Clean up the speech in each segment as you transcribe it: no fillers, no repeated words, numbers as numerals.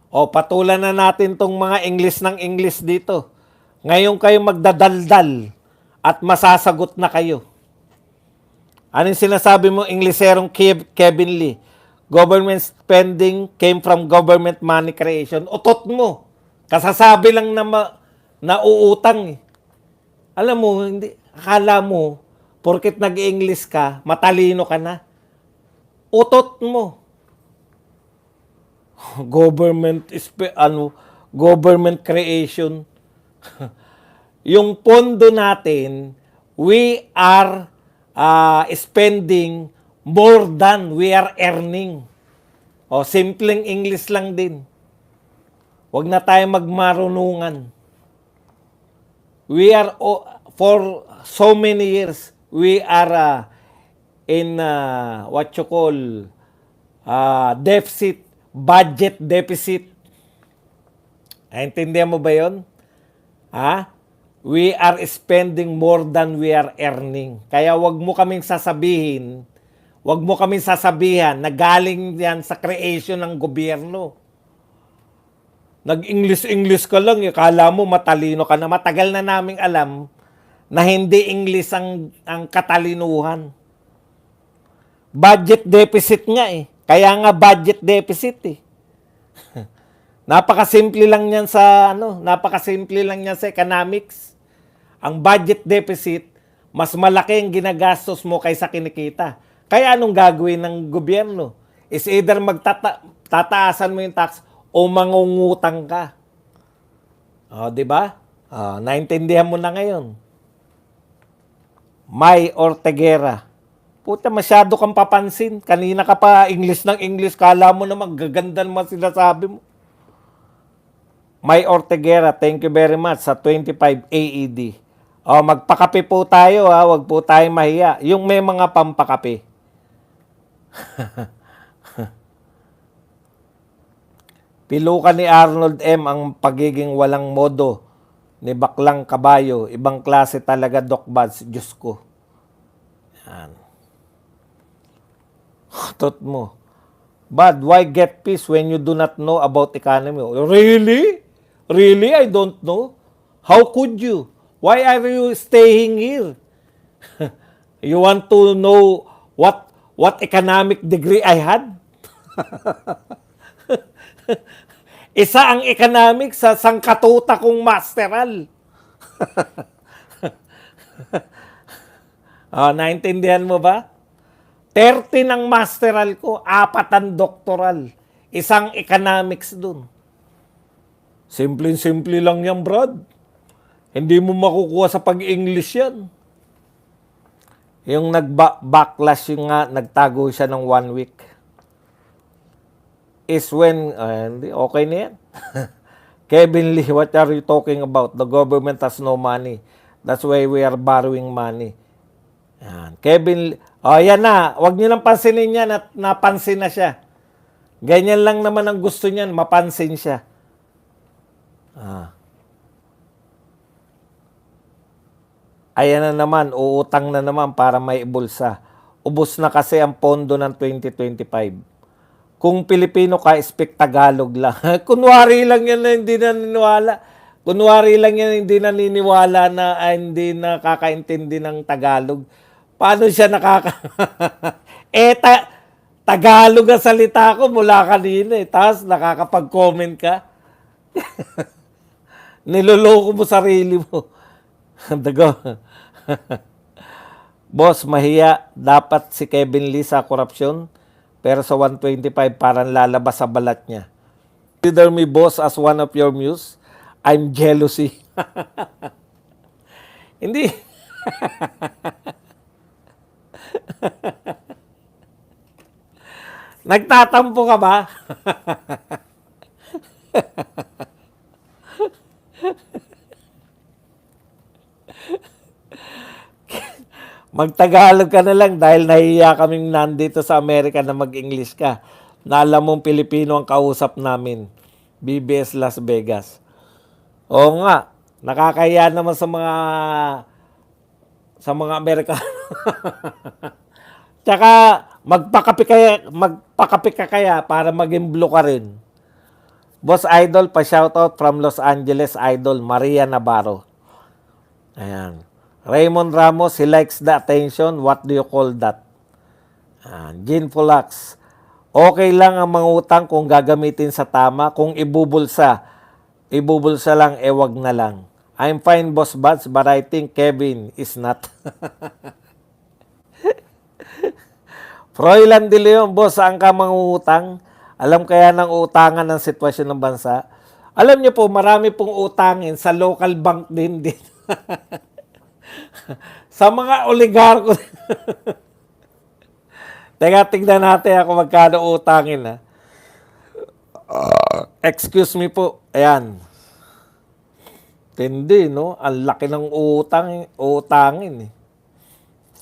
O patulan na natin tong mga English ng English dito. Ngayon kayo magdadaldal at masasagot na kayo. Anong sinasabi mo, Ingleserong Kevin Lee? Government spending came from government money creation. Utot mo. Kasasabi lang na uutang eh. Alam mo, hindi, akala mo, porket nag-English ka, matalino ka na. Utot mo. Government creation. Yung pondo natin, we are spending more than we are earning. O, simpleng English lang din. Huwag na tayo magmarunungan. We are, for so many years, we are in what you call deficit, budget deficit. Naintindihan mo ba yun? Ha? We are spending more than we are earning. Kaya wag mo kaming sasabihin, na galing yan sa creation ng gobyerno. Nag-English ka lang, kala mo matalino ka na. Matagal na naming alam na hindi English ang katalinuhan. Budget deficit nga eh. Kaya nga budget deficit eh. Napakasimple lang yan sa economics. Ang budget deficit, mas malaki ang ginagastos mo kaysa kinikita. Kaya anong gagawin ng gobyerno? Is either tataasan mo yung tax o mangungutang ka. O, di ba? Naintindihan mo na ngayon. May Ortegera. Puta, masyado kang papansin. Kanina ka pa English ng English. Kala mo naman, gaganda naman sinasabi mo. May Ortegera, thank you very much sa 25 AED. O, magpakape po tayo ha. Huwag po tayong mahiya. Yung may mga pampakape. Pilukan ni Arnold M. ang pagiging walang modo ni Baklang Kabayo. Ibang klase talaga, Doc Bads. Diyos ko. Yan. Tot mo. Bad, why get peace when you do not know about economy? Really? Really? I don't know. How could you? Why are you staying here? You want to know what economic degree I had? Isa ang economics sa sangkatuta kong masteral. Naintindihan mo ba? 30 ng masteral ko, 4 ang doctoral. Isang economics dun. Simple lang yan, Brad. Hindi mo makukuha sa pag-English yan. Yung nag-backlash yung nga, nagtago siya ng 1 week. Is when, okay na yan. Kevin Lee, what are you talking about? The government has no money. That's why we are borrowing money. Yan. Kevin Lee, yan na. Huwag niyo lang pansinin yan at napansin na siya. Ganyan lang naman ang gusto niyan, mapansin siya. Ayan na naman, uutang na naman para may ibulsa. Ubos na kasi ang pondo ng 2025. Kung Pilipino ka, speak Tagalog lang. Kunwari lang yan na hindi naniniwala. Kunwari lang yan na hindi naniniwala na hindi nakakaintindi ng Tagalog. Paano siya Tagalog ang salita ko mula kanina eh. Tapos nakakapag-comment ka. Niloloko mo sarili mo. Boss, mahiya. Dapat si Kevin Lee sa korupsyon. Pero sa 125, parang lalabas sa balat niya. Consider me, boss, as one of your muse. I'm jealousy. Hindi. Nagtatampo ka ba? Magtagalog ka na lang dahil nahiya kaming nandito sa Amerika na mag-English ka. Na alam mong Pilipino ang kausap namin. BBS Las Vegas. Oo nga, nakakahiya naman sa mga Amerikano. Tsaka magpakape ka kaya para maging blue ka rin. Boss Idol, pa-shoutout from Los Angeles, Idol, Maria Navarro. Ayan. Raymond Ramos, he likes the attention. What do you call that? Jean Fulax, okay lang ang mangutang kung gagamitin sa tama. Kung ibubulsa lang, wag na lang. I'm fine, Boss Buds, but I think Kevin is not. Froilan De Leon, boss, saan ka mangungutang? Alam kaya ng utangan ng sitwasyon ng bansa? Alam niyo po, marami pong utangin sa local bank din. Sa mga oligarko. Teka, tignan natin ako magkano utangin. Ha? Excuse me po. Ayan. Tindi, no? Ang laki ng utangin.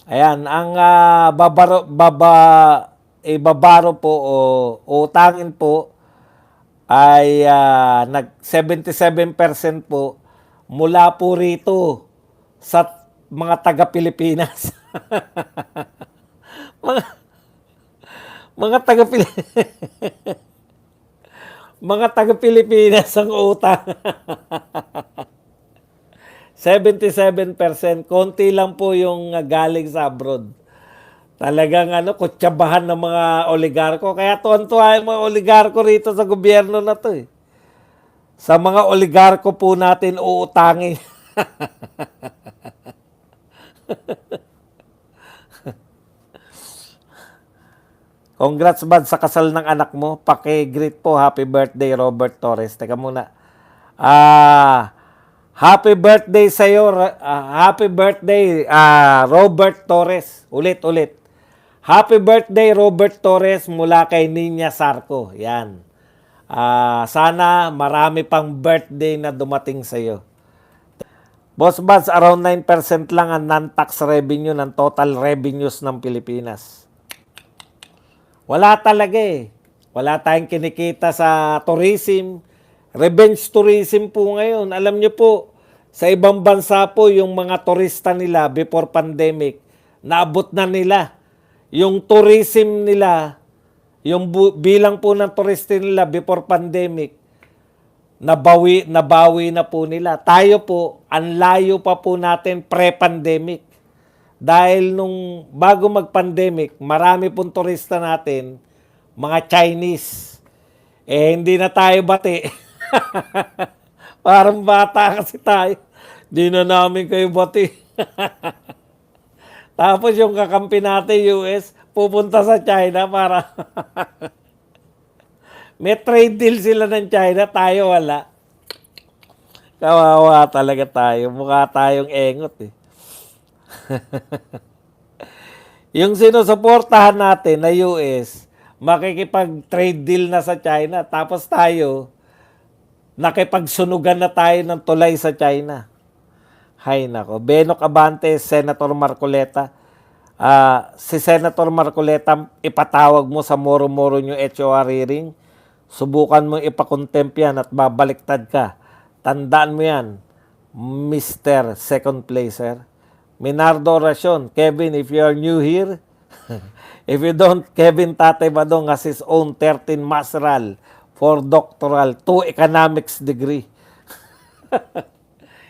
Ayan, ang babaro po o utangin po ay nag 77% po mula po rito sa mga taga-Pilipinas. mga mga taga-Pilipinas ang utang. 77%, konti lang po yung galing sa abroad. Talagang kutsabahan ng mga oligarko. Kaya tuwan-tuwa yung mga oligarko rito sa gobyerno na to eh. Sa mga oligarko po natin uutangin. Congrats, bad, sa kasal ng anak mo. Paki-greet po, happy birthday, Robert Torres. Teka muna. Happy birthday sa iyo. Happy birthday, Robert Torres. Ulit. Happy birthday, Robert Torres, mula kay Nina Sarco. Yan. Sana marami pang birthday na dumating sa iyo. Boss Buds, around 9% lang ang non-tax revenue ng total revenues ng Pilipinas. Wala talaga eh. Wala tayong kinikita sa tourism. Revenge tourism po ngayon. Alam nyo po, sa ibang bansa po, yung mga turista nila before pandemic, naabot na nila. Yung tourism nila, yung bilang po ng turista nila before pandemic, nabawi na po nila. Tayo po, ang layo pa po natin pre-pandemic. Dahil nung bago mag-pandemic, marami pong turista natin, mga Chinese. Hindi na tayo bati. Parang bata kasi tayo. Di na namin kayo bati. Tapos yung kakampi natin, US, pupunta sa China para may trade deal sila ng China, tayo wala. Kawawa talaga tayo. Mukha tayong engot eh. Yung sinusuportahan natin na US, makikipag-trade deal na sa China. Tapos tayo, nakipagsunugan na tayo ng tulay sa China. Hay nako. Benok Abante, Senator Marcoleta. Si Senator Marcoleta, ipatawag mo sa moro-moro nyo HOR hearing. Subukan mo ipakontempt yan at babaliktad ka. Tandaan mo yan, Mr. Second Placer. Minardo Oracion, Kevin, if you are new here, if you don't, Kevin Tatay Badong has his own 13 masteral for doctoral, 2 economics degree.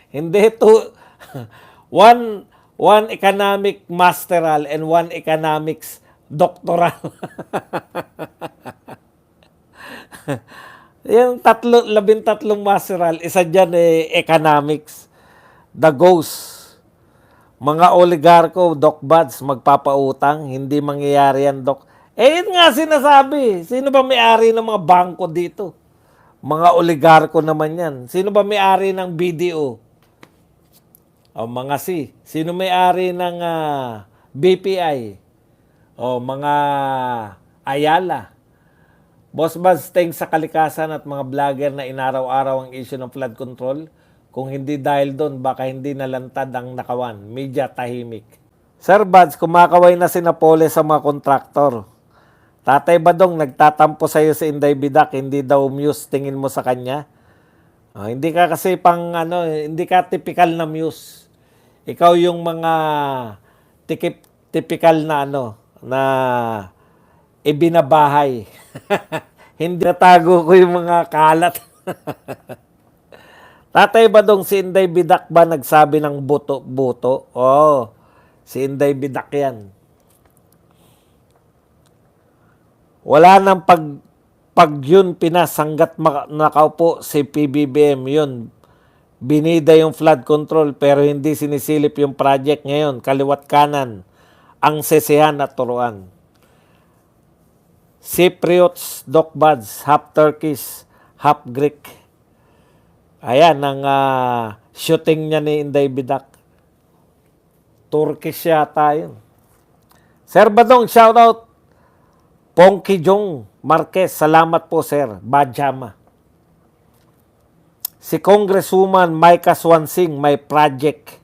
Hindi, 1 economic masteral and 1 economics doctoral. Yung 13 masteral, isa dyan economics. The ghost. Mga oligarko, Doc Buds, magpapautang, hindi mangyayari yan, Doc. Yun nga sinasabi. Sino ba may-ari ng mga bangko dito? Mga oligarko naman yan. Sino ba may-ari ng BDO? Mga Sino may-ari ng BPI? Mga Ayala. Boss Buds, thanks sa kalikasan at mga vlogger na inaraw-araw ang issue ng flood control. Kung hindi dahil doon, baka hindi nalantad ang nakawan. Media tahimik. Sir Buds, kumakaway na si Napole sa mga kontraktor. Tatay Badong, nagtatampo sa'yo si Inday Bidak, hindi daw muse tingin mo sa kanya. Hindi ka kasi hindi ka typical na muse. Ikaw yung mga typical na na ibinabahay. Hindi natago ko yung mga kalat. Tatay Badong, si Inday Bidak ba nagsabi ng buto-buto? Oo, si Inday Bidak yan. Wala nang pag yun Pinas hanggat nakaupo si PBBM yun. Binida yung flood control pero hindi sinisilip yung project ngayon. Kaliwat kanan ang sesihan at turuan. Cypriots, Dokbads, half Turkish, half Greek. Ayan ang shooting niya ni Inday Bidak. Turkish yata yun. Sir Badong, shoutout. Pongki Jong Marquez, salamat po sir. Bajama. Si Congresswoman Micah Swansing may project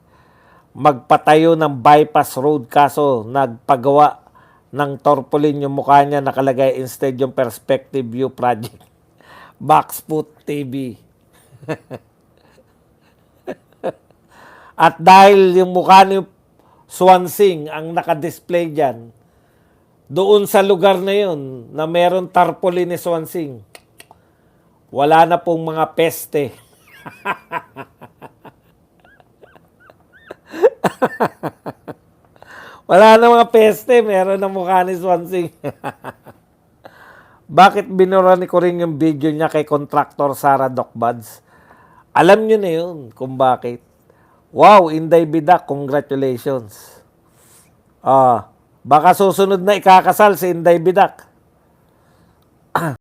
magpatayo ng bypass road kaso nagpagawa ng tarpaulin yung mukha niya nakalagay instead yung perspective view project. Boxfoot TV. At dahil yung mukha ni Swansing ang nakadisplay dyan, doon sa lugar na yun na meron tarpaulin ni Swansing, wala na pong mga peste. Wala na mga peste, meron na mukha ni Swansing. Bakit binura ni Coring yung video niya kay contractor Sara Dokbads? Alam nyo na yun kung bakit. Wow, Inday Bidak, congratulations. Baka susunod na ikakasal si Inday Bidak.